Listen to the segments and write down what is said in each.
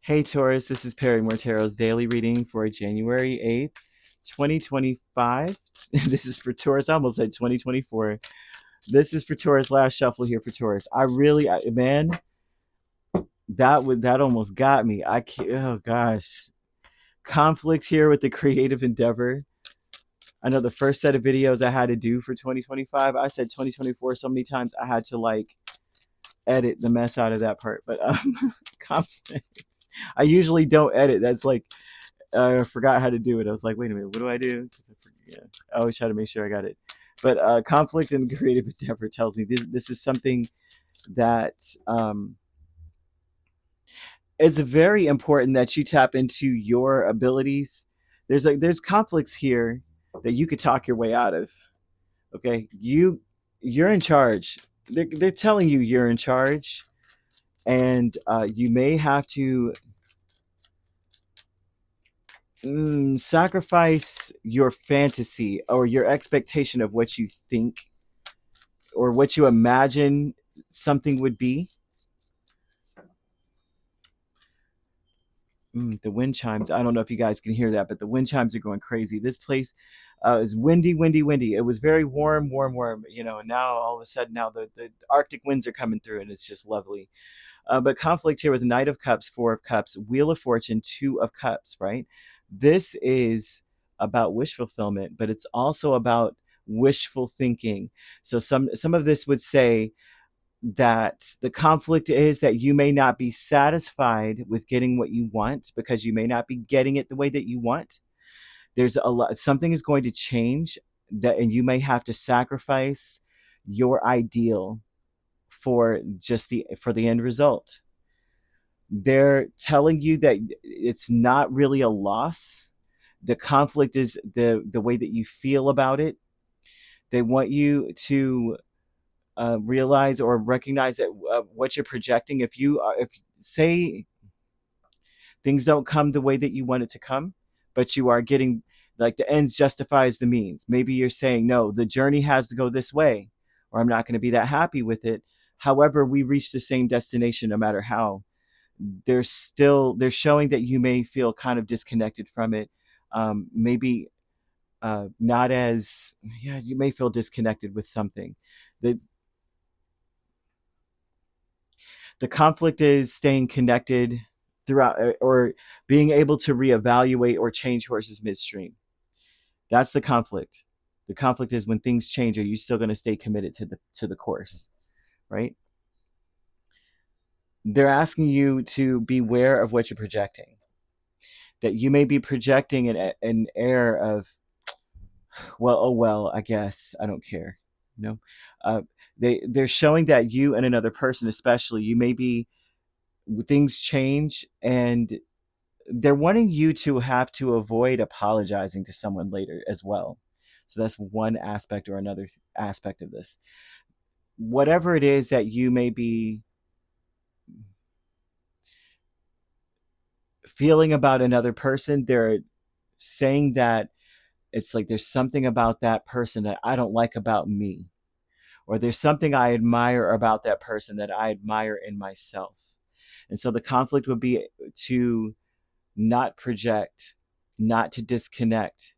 Hey Taurus, this is Perrymore Tarot's daily reading for January 8th, 2025. This is for Taurus. I almost said 2024. This is for Taurus. Last shuffle here for Taurus. Man, that almost got me. I can't, oh gosh. Conflict here with the creative endeavor. I know the first set of videos I had to do for 2025, I said 2024 so many times I had to like edit the mess out of that part. But conflict. I usually don't edit. That's like I forgot how to do it. I was like, wait a minute, what do I do? 'Cause I always try to make sure I got it. But conflict in creative endeavor tells me this is something that is very important that you tap into your abilities. There's conflicts here that you could talk your way out of. Okay, you're in charge. They're telling you you're in charge, and you may have to sacrifice your fantasy or your expectation of what you think or what you imagine something would be. The wind chimes. I don't know if you guys can hear that, but the wind chimes are going crazy. This place is windy, windy, windy. It was very warm, warm, warm. And now all of a sudden, now the Arctic winds are coming through, and it's just lovely. But conflict here with Knight of Cups, Four of Cups, Wheel of Fortune, Two of Cups, right? This is about wish fulfillment, but it's also about wishful thinking. So some of this would say that the conflict is that you may not be satisfied with getting what you want because you may not be getting it the way that you want. There's a lot, something is going to change that, and you may have to sacrifice your ideal for the end result. They're telling you that it's not really a loss. The conflict is the way that you feel about it. They want you to realize or recognize that what you're projecting. If say things don't come the way that you want it to come, but you are getting, like, the ends justifies the means. Maybe you're saying, no, the journey has to go this way, or I'm not going to be that happy with it. However, we reach the same destination no matter how. They're showing that you may feel kind of disconnected from it. Maybe not as, yeah, you may feel disconnected with something. The conflict is staying connected throughout, or being able to reevaluate or change horses midstream. That's the conflict. The conflict is when things change, are you still going to stay committed to the course, right? They're asking you to beware of what you're projecting. That you may be projecting an air of, well, oh well, I guess I don't care. You know, uh, they're showing that you and another person, especially, you may be, things change, and they're wanting you to have to avoid apologizing to someone later as well. So that's one aspect or another aspect of this. Whatever it is that you may be feeling about another person, they're saying that it's like there's something about that person that I don't like about me, or there's something I admire about that person that I admire in myself. And so the conflict would be to not project, not to disconnect,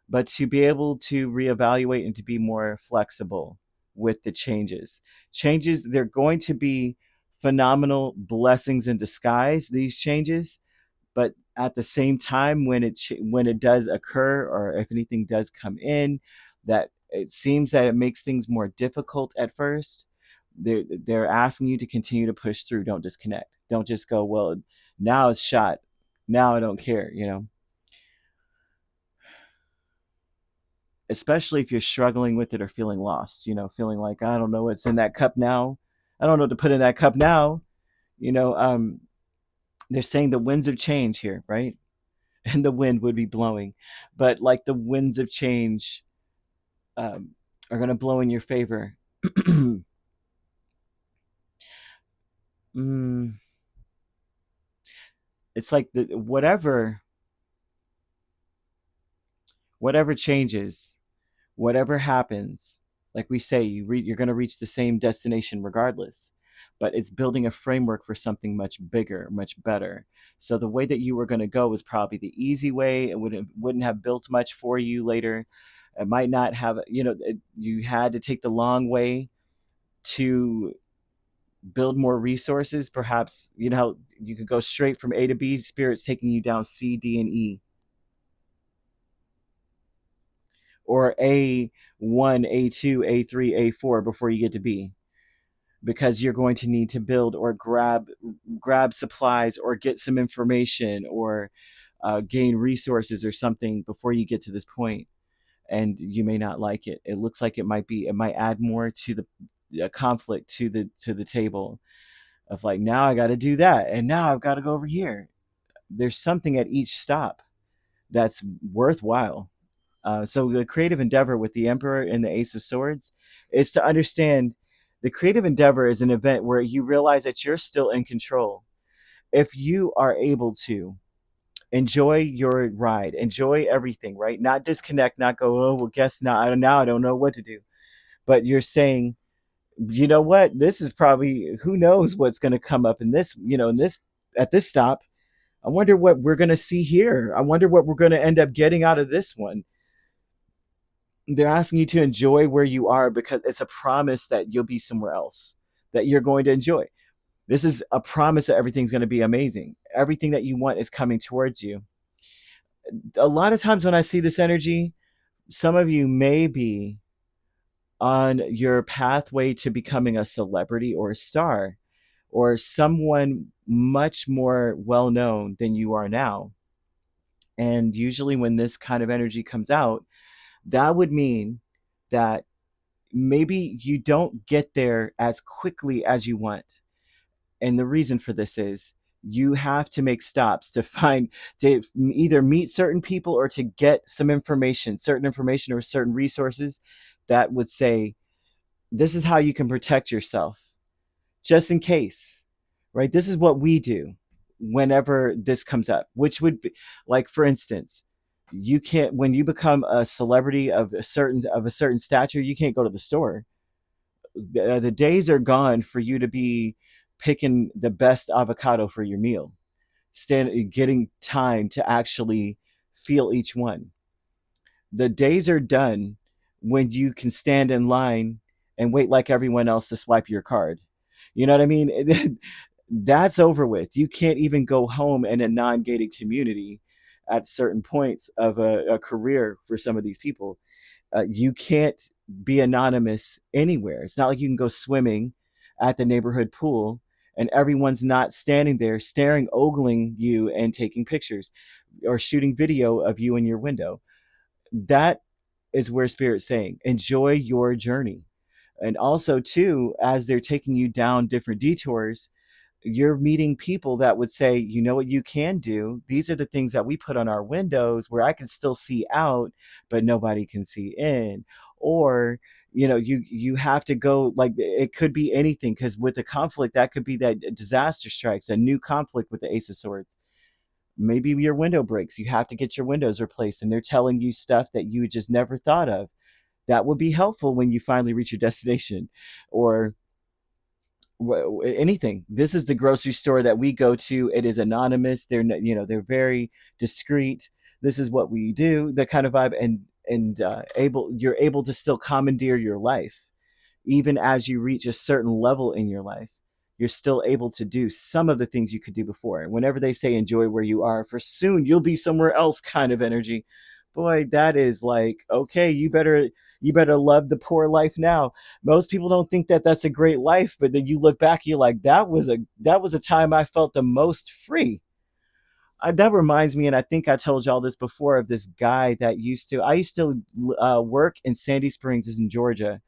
but to be able to reevaluate and to be more flexible with the changes. Changes, they're going to be phenomenal blessings in disguise, these changes, but at the same time, when it does occur, or if anything does come in, that it seems that it makes things more difficult at first. They're asking you to continue to push through. Don't disconnect. Don't just go, well, now it's shot. Now I don't care. Especially if you're struggling with it or feeling lost. Feeling like, I don't know what's in that cup now. I don't know what to put in that cup now. You know, um, they're saying the winds of change here, right? And the wind would be blowing, but like the winds of change um, are going to blow in your favor. mm, it's like whatever changes, whatever happens, like we say, you're going to reach the same destination regardless. but it's building a framework for something much bigger, much better. So the way that you were going to go was probably the easy way. It wouldn't have built much for you later. It might not have, you had to take the long way to build more resources. Perhaps, you could go straight from A to B, spirits taking you down C, D, and E, or A1, A2, A3, A4 before you get to B, because you're going to need to build or grab supplies or get some information or gain resources or something before you get to this point. And you may not like it. It looks like it might add more to the conflict to the table of like, now I got to do that and now I've got to go over here. There's something at each stop that's worthwhile. So the creative endeavor with the Emperor and the Ace of Swords is to understand the creative endeavor is an event where you realize that you're still in control. If you are able to enjoy your ride, enjoy everything, right? Not disconnect, not go, oh, well, guess not. Now I don't know what to do. But you're saying, you know what? This is probably, who knows what's going to come up in this, at this stop. I wonder what we're going to see here. I wonder what we're going to end up getting out of this one. They're asking you to enjoy where you are because it's a promise that you'll be somewhere else, that you're going to enjoy. This is a promise that everything's going to be amazing. Everything that you want is coming towards you. A lot of times when I see this energy, some of you may be on your pathway to becoming a celebrity or a star or someone much more well known than you are now. And usually, when this kind of energy comes out, that would mean that maybe you don't get there as quickly as you want. And the reason for this is you have to make stops to either meet certain people or to get certain information or certain resources that would say, this is how you can protect yourself just in case, right? This is what we do whenever this comes up, which would be like, for instance, you can't, when you become a celebrity of a certain stature, you can't go to the store. The days are gone for you to be picking the best avocado for your meal, getting time to actually feel each one. The days are done when you can stand in line and wait like everyone else to swipe your card. You know what I mean? That's over with. You can't even go home in a non-gated community at certain points of a career for some of these people. You can't be anonymous anywhere. It's not like you can go swimming at the neighborhood pool and everyone's not standing there staring, ogling you and taking pictures or shooting video of you in your window. That is where Spirit's saying, enjoy your journey. And also, too, as they're taking you down different detours, you're meeting people that would say, you know what you can do? These are the things that we put on our windows where I can still see out, but nobody can see in. Or, you have to go, like, it could be anything, because with the conflict, that could be that disaster strikes, a new conflict with the Ace of Swords. Maybe your window breaks. You have to get your windows replaced, and they're telling you stuff that you just never thought of. That would be helpful when you finally reach your destination. Or anything. This is the grocery store that we go to. It is anonymous. They're very discreet. This is what we do. That kind of vibe, and you're able to still commandeer your life, even as you reach a certain level in your life. You're still able to do some of the things you could do before. Whenever they say enjoy where you are, for soon you'll be somewhere else kind of energy. Boy, that is like, okay, you better love the poor life now. Most people don't think that that's a great life, but then you look back, you're like, that was a time I felt the most free. That reminds me, and I think I told y'all this before, of this guy that I used to work in Sandy Springs, is in Georgia.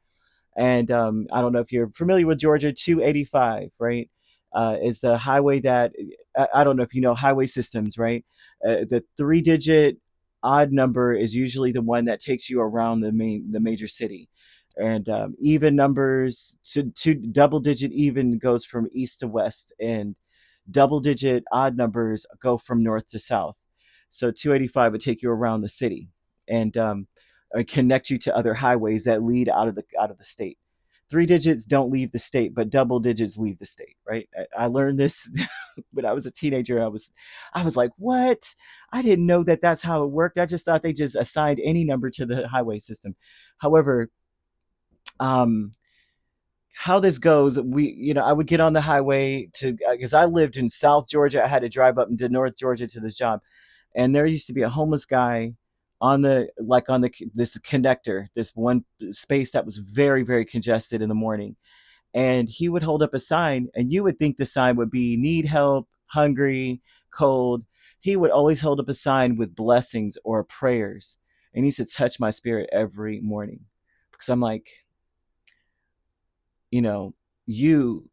And I don't know if you're familiar with Georgia. 285, right, is the highway that, I don't know if you know highway systems, right? The three-digit odd number is usually the one that takes you around the major city, and even numbers to double-digit even goes from east to west, and double-digit odd numbers go from north to south. So 285 would take you around the city and connect you to other highways that lead out of the state. Three digits don't leave the state, but double digits leave the state, right? I learned this when I was a teenager. I was like, what? I didn't know that that's how it worked. I just thought they just assigned any number to the highway system. However, um, how this goes, I would get on the highway to, because I lived in South Georgia. I had to drive up into North Georgia to this job, and there used to be a homeless guy on the this connector, this one space that was very, very congested in the morning. And he would hold up a sign, and you would think the sign would be need help, hungry, cold. He would always hold up a sign with blessings or prayers, and he used to touch my spirit every morning, because I'm like, you know, you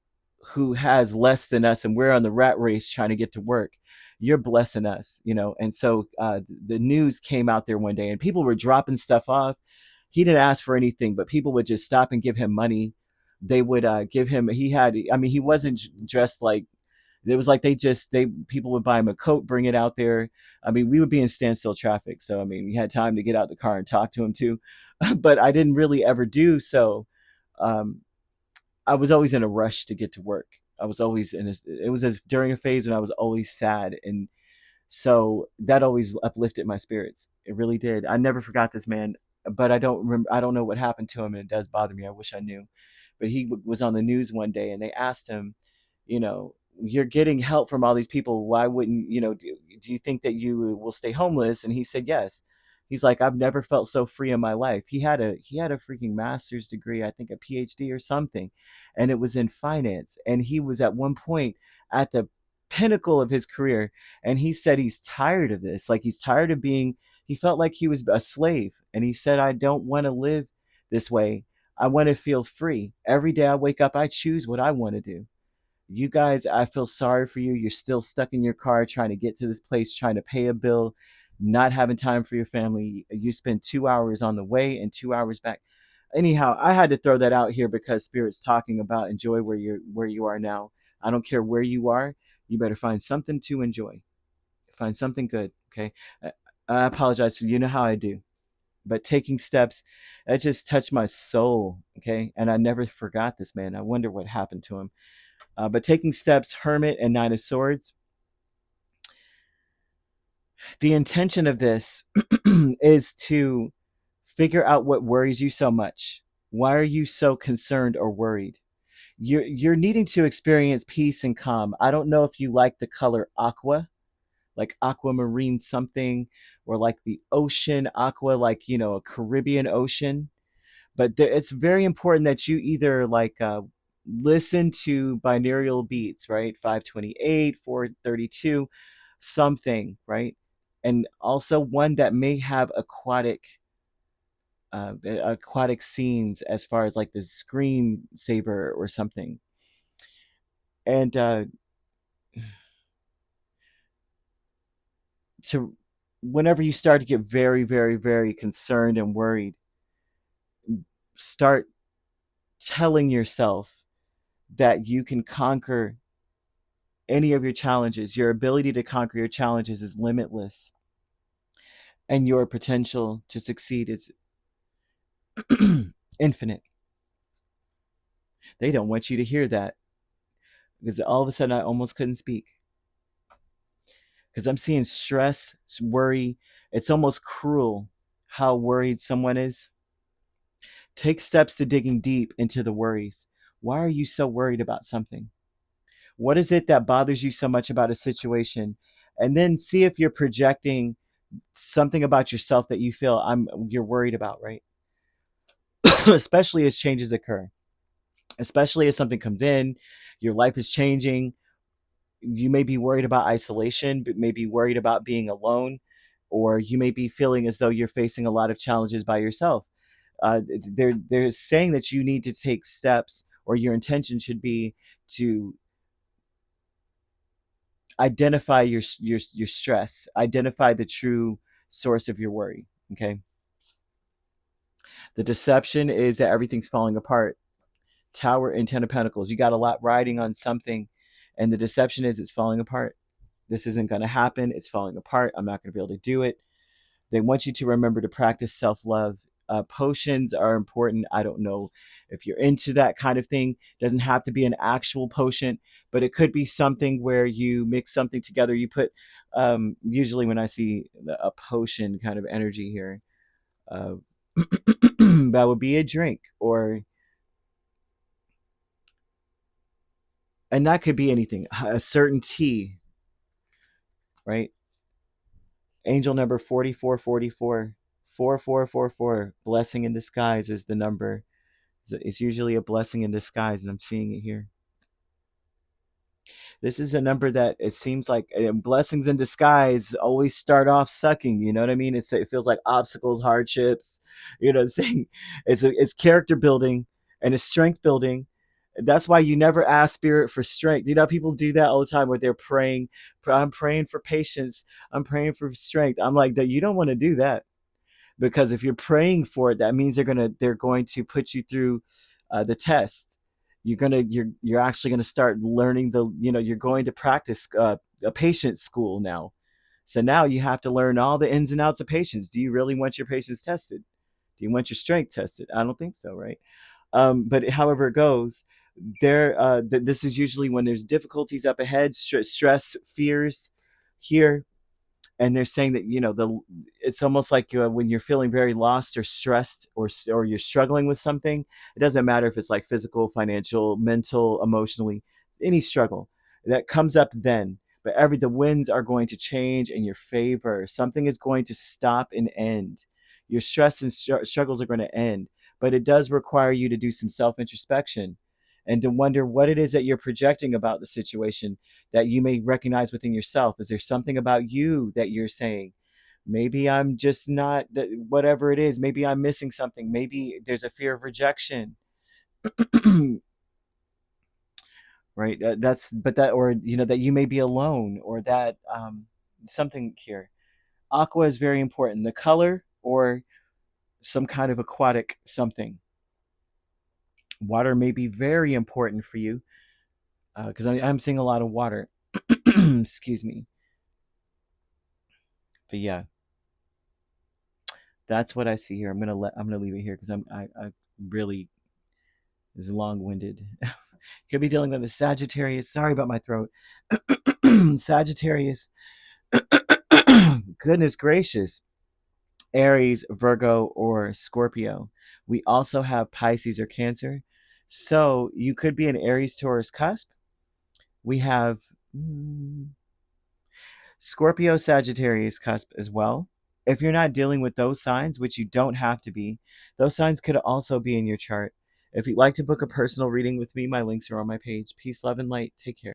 who has less than us, and we're on the rat race trying to get to work, you're blessing us, And so the news came out there one day, and people were dropping stuff off. He didn't ask for anything, but people would just stop and give him money. They would give him, he wasn't dressed like, it was like they people would buy him a coat, bring it out there. We would be in standstill traffic, so we had time to get out the car and talk to him too. But I didn't really ever do so. um, I was always in a rush to get to work. I was always it was as during a phase when I was always sad. And so that always uplifted my spirits. It really did. I never forgot this man, but I don't know what happened to him, and it does bother me. I wish I knew. But he was on the news one day, and they asked him, you're getting help from all these people. Why wouldn't, do you think that you will stay homeless? And he said, yes. He's like, I've never felt so free in my life. He had a freaking master's degree, I think a PhD or something, and it was in finance. And he was at one point at the pinnacle of his career, and he said he's tired of this. Like, he's tired of being, he felt like he was a slave, and he said, I don't want to live this way. I want to feel free. Every day I wake up, I choose what I want to do. You guys, I feel sorry for you. You're still stuck in your car trying to get to this place, trying to pay a bill, not having time for your family. You spend 2 hours on the way and 2 hours back. Anyhow, I had to throw that out here because Spirit's talking about enjoy where you are now. I don't care where you are. You better find something to enjoy. Find something good. Okay. I apologize for, you know how I do. But taking steps, that just touched my soul. Okay. And I never forgot this man. I wonder what happened to him. But taking steps, Hermit and Nine of Swords. The intention of this is to figure out what worries you so much. Why are you so concerned or worried? You're needing to experience peace and calm. I don't know if you like the color aqua, like aquamarine something, or like the ocean aqua, like, a Caribbean ocean. But it's very important that you either listen to binaural beats, right? 528, 432, something, right? And also one that may have aquatic scenes, as far as like the screen saver or something. And to whenever you start to get very, very, very concerned and worried, start telling yourself that you can conquer any of your challenges. Your ability to conquer your challenges is limitless, and your potential to succeed is infinite. They don't want you to hear that, because all of a sudden I almost couldn't speak, because I'm seeing stress, worry. It's almost cruel how worried someone is. Take steps to digging deep into the worries. Why are you so worried about something? What is it that bothers you so much about a situation? And then see if you're projecting something about yourself that you feel you're worried about, right? Especially as changes occur, especially as something comes in, your life is changing. You may be worried about isolation, but may be worried about being alone, or you may be feeling as though you're facing a lot of challenges by yourself. They're saying that you need to take steps, or your intention should be to identify your stress, identify the true source of your worry. Okay. The deception is that everything's falling apart. Tower and Ten of Pentacles. You got a lot riding on something, and the deception is it's falling apart. This isn't going to happen. It's falling apart. I'm not going to be able to do it. They want you to remember to practice self-love. Potions are important. I don't know if you're into that kind of thing. Doesn't have to be an actual potion, but it could be something where you mix something together. You put usually when I see a potion kind of energy here, uh, that would be a drink, or and that could be anything. A certain tea, right? Angel number 4444. 4444. Blessing in disguise is the number. It's usually a blessing in disguise, and I'm seeing it here. This is a number that it seems like blessings in disguise always start off sucking. You know what I mean? It feels like obstacles, hardships. You know what I'm saying? It's character building and it's strength building. That's why you never ask spirit for strength. You know, people do that all the time where they're praying. I'm praying for patience. I'm praying for strength. I'm like, that you don't want to do that, because if you're praying for it, that means they're going to put you through the test. You're actually gonna start learning you're going to practice a patience school now. So now you have to learn all the ins and outs of patience. Do you really want your patience tested? Do you want your strength tested? I don't think so, right? But however it goes, this is usually when there's difficulties up ahead, stress, fears here, and they're saying that it's almost like when you're feeling very lost or stressed, or you're struggling with something. It doesn't matter if it's like physical, financial, mental, emotionally, any struggle that comes up then. But the winds are going to change in your favor. Something is going to stop and end. Your stress and struggles are going to end, but it does require you to do some self introspection and to wonder what it is that you're projecting about the situation that you may recognize within yourself. Is there something about you that you're saying, maybe I'm just not, whatever it is, maybe I'm missing something, maybe there's a fear of rejection. Right? That's, but that, or that you may be alone, or that something here. Aqua is very important, the color, or some kind of aquatic something. Water may be very important for you, because I'm seeing a lot of water. Excuse me. But yeah, that's what I see here. I'm gonna leave it here because I really is long winded. Could be dealing with a Sagittarius. Sorry about my throat. Sagittarius. Goodness gracious. Aries, Virgo, or Scorpio. We also have Pisces or Cancer. So you could be an Aries, Taurus cusp. We have Scorpio, Sagittarius cusp as well. If you're not dealing with those signs, which you don't have to be, those signs could also be in your chart. If you'd like to book a personal reading with me, my links are on my page. Peace, love, and light. Take care.